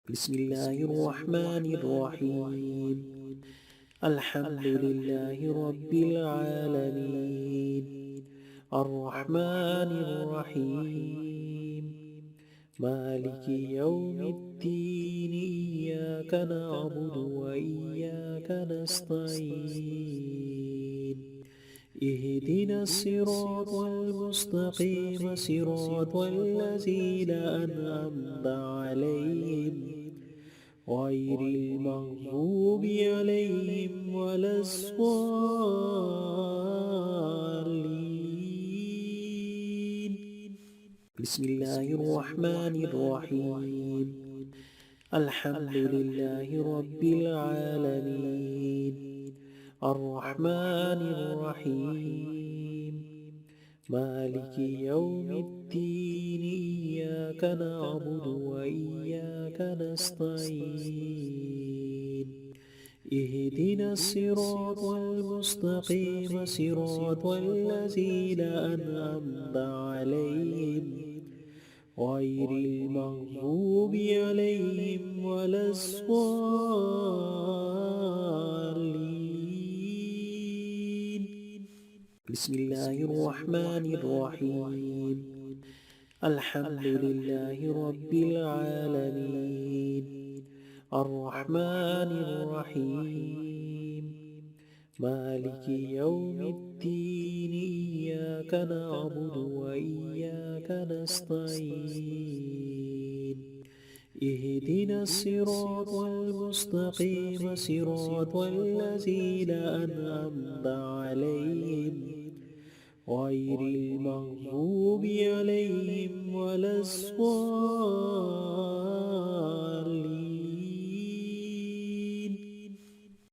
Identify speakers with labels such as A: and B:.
A: بسم الله الرحمن الرحيم. الحمد لله رب العالمين، الرحمن الرحيم، مالك يوم الدين. إياك نعبد وإياك نستعين. اهدنا الصراط المستقيم، صراط الذين أنعمت عليهم غير المغضوب عليهم ولا الضالين. بسم الله الرحمن الرحيم. الحمد لله رب العالمين، الرحمن الرحيم، مالك يوم الدين. إياك نعبد وإياك نستعين. اهدنا الصراط المستقيم، صراط الذين أنعمت عليهم غير المغضوب عليهم ولا الضالين. بسم الله الرحمن الرحيم. الحمد لله رب العالمين، الرحمن الرحيم، مالك يوم الدين. إياك نعبد وإياك نستعين. اهدنا الصراط المستقيم، صراط الذين أنعمت عليهم غير المغضوب عليهم ولا الضالين.